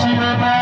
बापा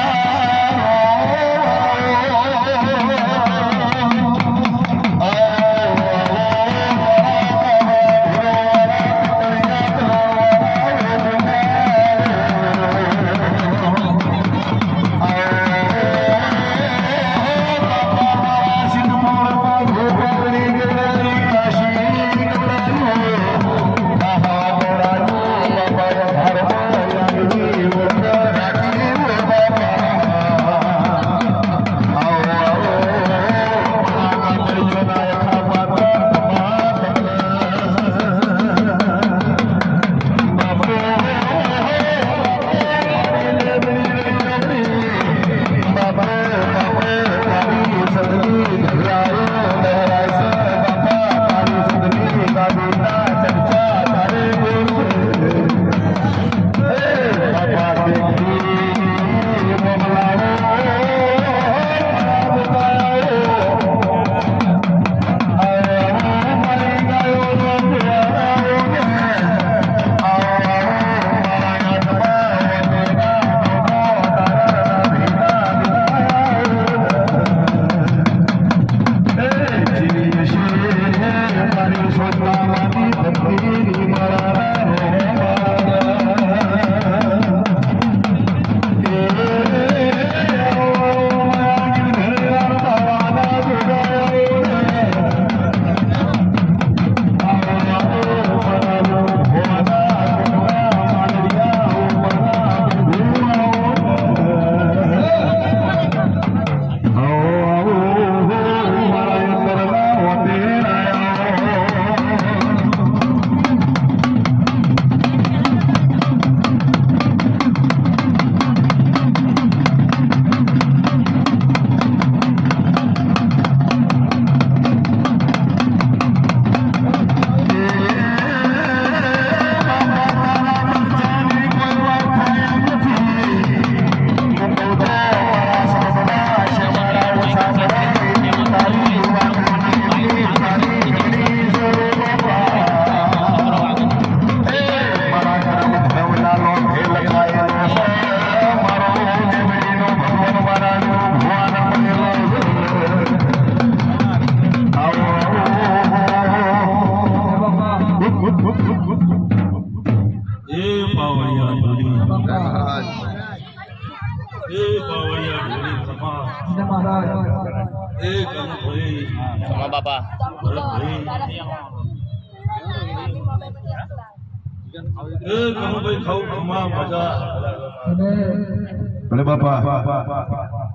ભલે બાપા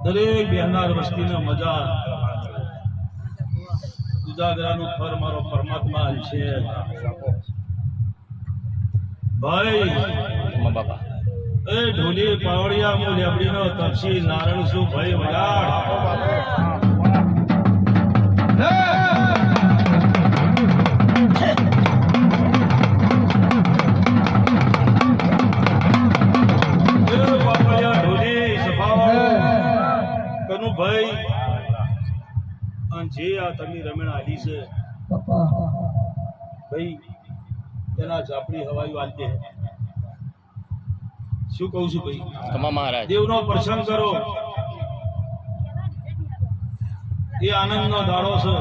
દરેક બેનાર વસ્તીને મજા ઉજાગરાનું ફર મારો પરમાત્મા છે ભાઈ બાપા એ ઢોલી પાવડિયા મુ લેબડીનો તપસી નારાયણ સુ ભાઈ વડાળ ભાઈ જે આ તમે રમણ આલી છે ભાઈ તેના ઝાપડી હવાઈ વાલતે શું કહું છું ભાઈ તમા મહારાજ દેવનો પ્રસંગ કરો એ આનંદનો દાડો છે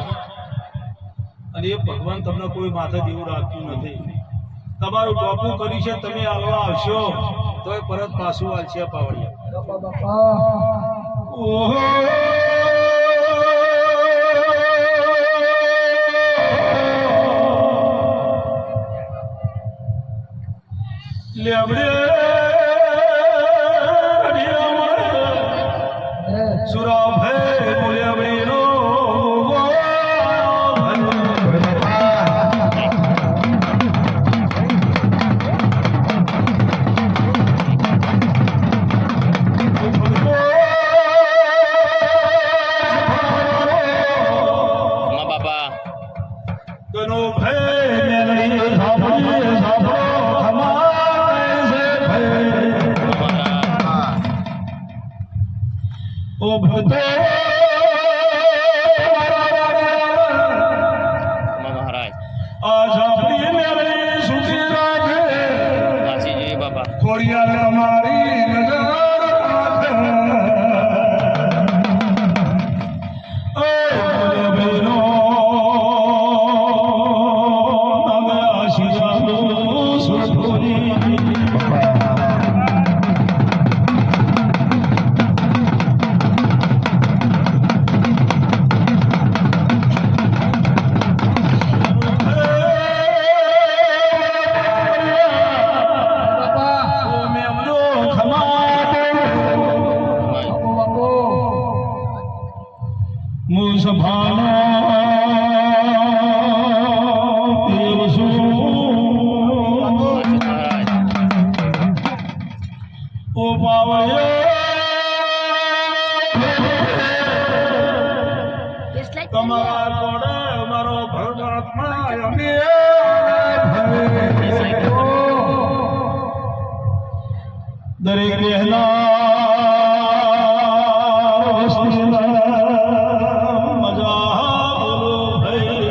અને એ ભગવાન તમને કોઈ માથે દેવું રાખતું નથી તમારું ટોપું કર્યું છે તમે હાલવા આવશો તો એ પરત પાછું આવશે પાવડિયા ઓહો લેબડે સુરા ભે લેબડીનો મહારાજ आज अपनी मेरे सुखी राधे बाबा खोड़िया हमारी नजर તમારા કોડે મારો પરમાત્મા અમે દરેક રહેલા મજા બોલો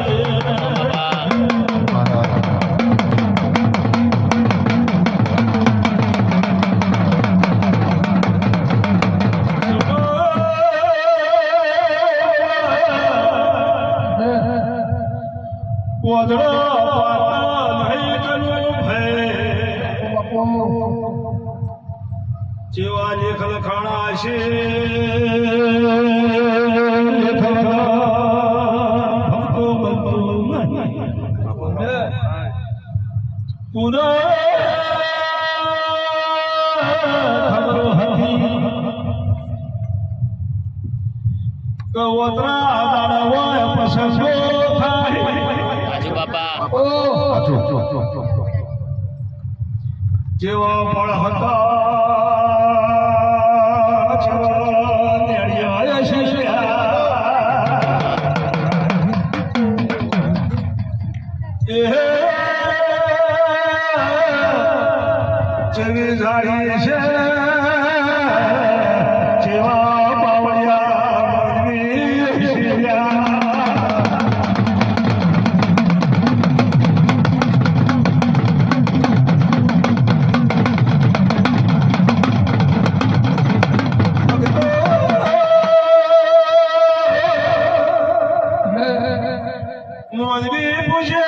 કોદળો નહીં કરું જેવા લેખ લખાણા છે આજુ બાપા જેવા ફળ હતા જેવી જાળી છે જેવા બાવળિયા મોદવી પૂછે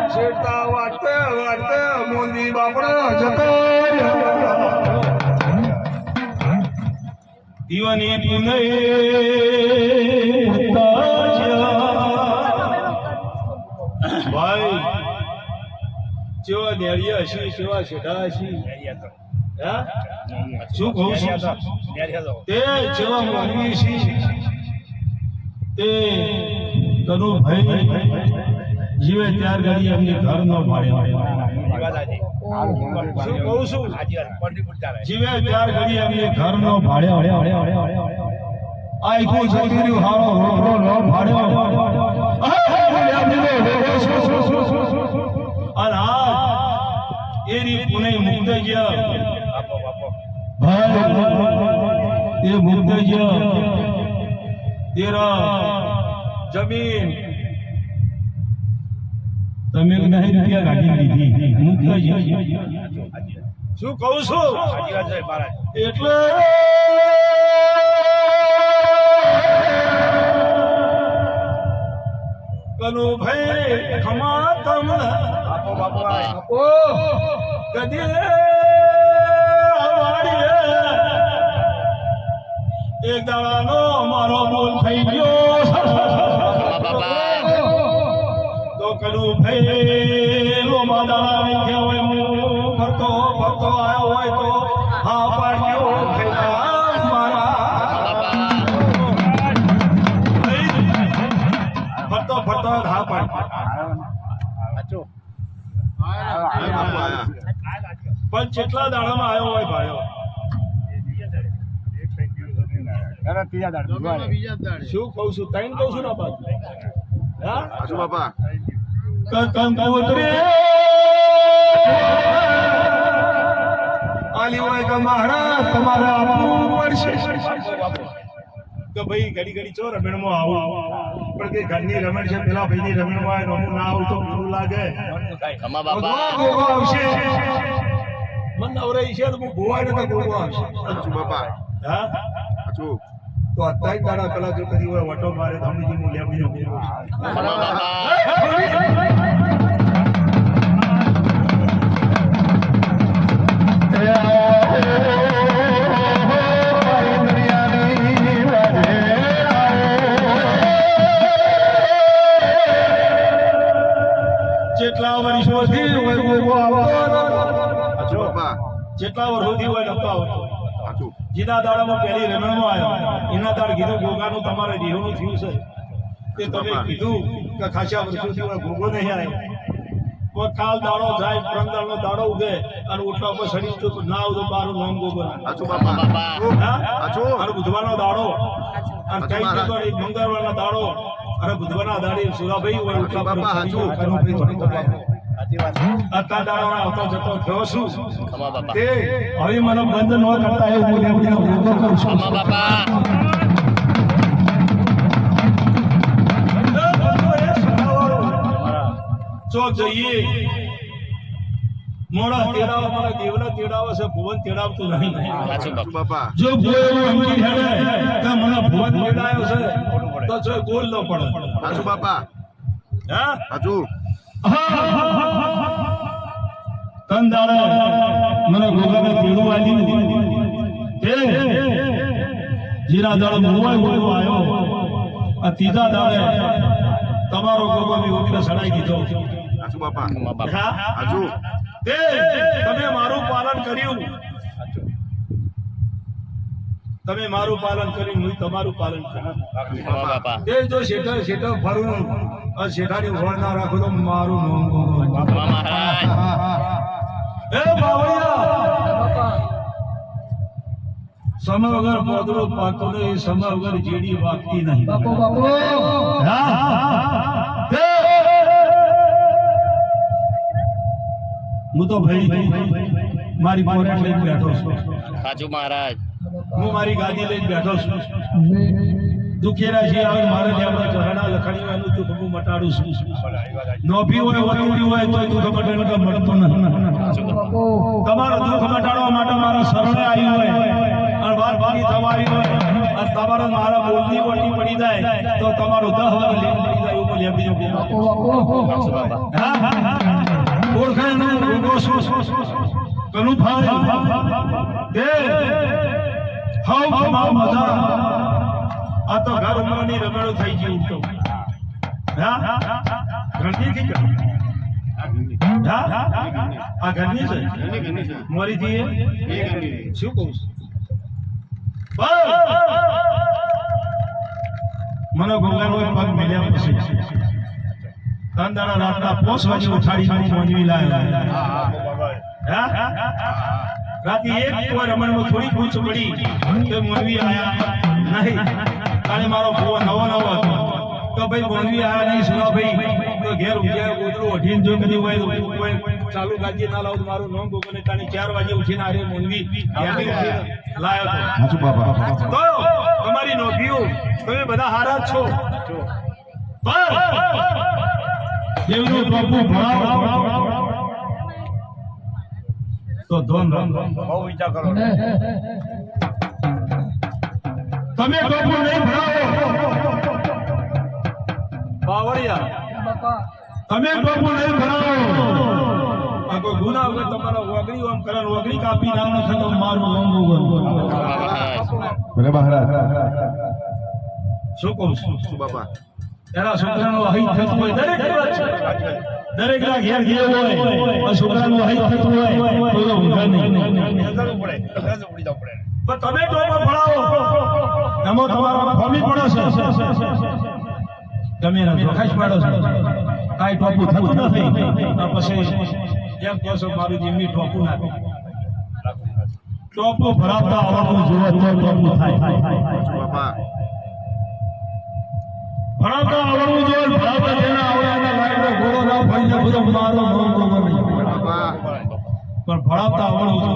છેડતા વાટતે વાટતે મોદી બાપડા જતા દીવાની પુનઃ ભાઈ જેવા દેડિયા હશી જેવા શેઠા હશી શું કહું છું તે જેવા મોદવી હશી તે તનુ ભાઈ જીવે ત્યાર ઘડી એમની ઘર નો ભાડ્યો શું કહું છું જીવે ત્યાર ઘડી એમની ઘર નો ભાડ્યો આખું છોકરી હારો રોરો નો ભાડ્યો અને આ એની પુણે મુક્ત ગયા ભાઈ એ મુક્ત ગયા તેરા જમીન તમે નહીં રૂપિયા કાઢી લીધી મુક્ત શું કહું છું એટલે કનુભાઈ ખમા તમ કદી એક દાડાનો મારો બોલ થઈ ગયો તો કનું ભાઈ લો માદા લખ્યા હોય હું ફરતો ફરતો આવ્યો હોય તો હા પાડ્યો ફરતો ફરતો હા પાડ્યો પણ કેટલા દાડામાં આવ્યો હોય ભાઈઓ શું કહું છું તૈન કહું છું ને બાપા આલી હોય કે મહારાજ તમારે આપવું પડશે કે ભાઈ ઘડી ઘડી ચો રમેણમાં આવું પણ કે ઘરની રમેણ છે પેલા ભાઈની રમેણમાં હું ના આવું તો ખરું લાગે આવશે મન નવરાઈ છે તો હું ગોવાય ને તો ગોવા આવશે બાપા હા તો અત્યારે તારા પેલા જો કદી હોય વટો મારે ધમજી હું લેવી જવું જેટલા વર્ષોથી જેટલા વર્ષોથી હોય નતો આવતો જીના દાડામાં પહેલી રમણમાં આવ્યો એના દાડ કીધું ગોગાનું તમારે દેહનું થયું છે તે તમે કીધું કે ખાસા વર્ષોથી હોય ગોગો નહીં આવ્યો કોઈ કાલ દાડો જાય પરમદાડનો દાડો ઉગે અને ઓટલા ઉપર સડી તો ના આવતો બારું નામ ગોગો સાચું બાપા બાપા સાચું અને બુધવારનો દાડો અને કઈ તો મંગળવારનો દાડો અને બુધવારના દાડે સુરાભાઈ હોય ઓટલા પર બાપા, હાચું. અત્યાર દાડો આવતો જતો થયો છું ખમા બાપા તે હવે મને બંધ ન કરતા એવું હું એમને ભોગો કરું છું ખમા બાપા ચોક જઈએ મોડા તેડાવા મારા દેવના તેડાવા છે ભુવન તેડાવતું નહીં સાચું સાચું બાપા બાપા જો કોઈ એવું સમજી હેડે કે મને ભુવન તેડાયો છે તો જો ગોલ ન પડે સાચું બાપા હા સાચું તન દાડે મને ગોગાને તેડું આલ્યું તે જીરા દાડે મોવાય મોવો આવ્યો આ ત્રીજા દાડે તમારો ગોગો ની ઉકલે સડાઈ દીધો સાચું બાપા ખમા બાપા સાચું તે તમે મારું પાલન કર્યું તમે મારું પાલન કર્યું હું તમારું પાલન કર્યું ખમા બાપા તે જો શેઠા શેઠા ફરું અને શેઠાની હોળ ના રાખો તો મારું નામ ગોગો ખમા મહારાજ એ બાવળિયા સમય વગર પોદરો પાકતો નહીં સમય વગર જેડી વાગતી નહીં હા? તે હું તો ભાઈ મારી પોરેટ લઈને બેઠો છું સાચું મહારાજ હું મારી ગાદી લઈને બેઠો છું દુખેરા છે આવે મારે લેવડા ચરણા લખાણી એનું દુઃખ હું મટાડું છું નોભી હોય વતુડી હોય તો દુઃખ મટાડવા મળતો નથી તમારું દુઃખ મટાડવા માટે મારા શરણે આવ્યું હોય અને વાર ભાગી થવાવી હોય અને તમારે મારા બોલની વટી પડી જાય તો તમારું 10 વાર લેપ પડી જાય એવું લેપડી જો સાચું બાપા ઓળખાય ને ગોગો કનું ફાય તે હાવ કમાવ મજા આ તો ઘર ઉમરાની રગડો થઈ ગયું તો હા ઘરની થી હા આ ઘરની છે મોરી થી શું કહું છું મને ગોગાનો પગ મેલ્યા પછી ત્રણ દાડા રાતના 5 વાગે ઉઠાડીને મોંજવી લાવ્યો હા રાતે એક કોઈ રમણમાં થોડી પૂછ પડી તો મોંજવી આયા નહીં કાલે મારો ફોન નવો હતો તો ભાઈ મોંજવી આયા નહીં સુરા ભાઈ તો ઘેર ઉઠ્યા ગોદડું ઉઠીને જો કદી હોય તો કોઈ ચાલુ ગાજી ના લાવ તો મારું નામ ગોગને કાલે 4 વાગે ઉઠીને આરે મોંજવી લાયો તો સાચું બાપા તો તમારી નોકરીઓ તમે બધા હારા જ છો દેવનું ટોપું ભણાવો તો ધોન બહુ વિચાર કરો તમે ટોપું નહીં ભણાવો બાવળિયા તમે ટોપું નહીં ભણાવો આ કોઈ ગુના વગર તમારા વગડી આમ કરે વગડી કાપી નામ ન થતો મારું અંગો ભલે મહારાજ શું કહું છું સાચું બાપા એના છોકરાનો અહિત થતું હોય દરેક વાત છે દરેક ના ઘેર ઘેર હોય આ છોકરાનો અહિત થતું હોય તો ઊંઘા નહીં પણ તમે ટોપા ભણાવો એમાં તમારો ફોમી પડે છે તમે એના જોખાશ પાડો છો કાંઈ ટોપું થતું નથી પછી એમ કહો છો મારું જીમની ટોપું નાખી ટોપું ભરાવતા આવડવું જોવે તો ટોપું થાય બાપા ભણાવતા આવડવું જોઈએ ભણાવતા જેના આવડે એના લાઈનો ઘોડો ના ભાઈને બધો મારો મોંઘો નહીં બાપા પણ ભણાવતા આવડવું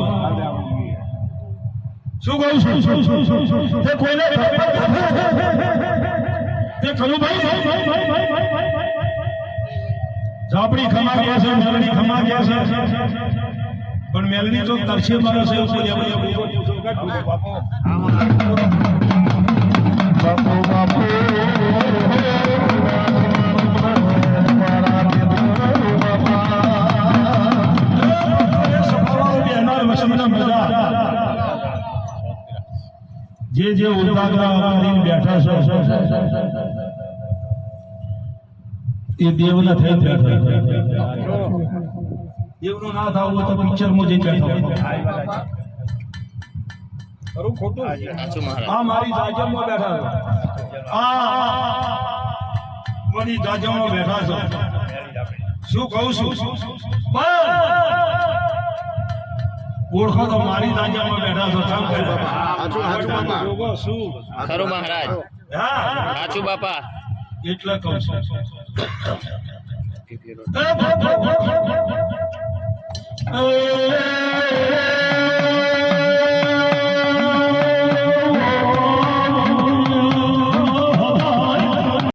જોઈએ શું કહું છું તે કોઈને તે ખરું ભાઈ ઝાપડી ખમા ગયા છે મેલડી ખમા ગયા છે પણ મેલડી તો તરસે મારે છે એવું જે ઉદાગરા કરીને બેઠા છો એ દેવના થઈ બેઠા દેવનું ના થવું તો પિક્ચરમાં જઈને બેઠા ખરું ખોટું સાચું મહારાજ આ મારી જાજમમાં બેઠા છો આ મારી જાજમમાં બેઠા છો શું કહું છું પણ ઓળખો તો મારી દાંજામાં બેઠા છો કામ કરે બાપા સાચું સાચું બાપા જોગો શું ખરું મહારાજ હા સાચું બાપા એટલે કહું છું એ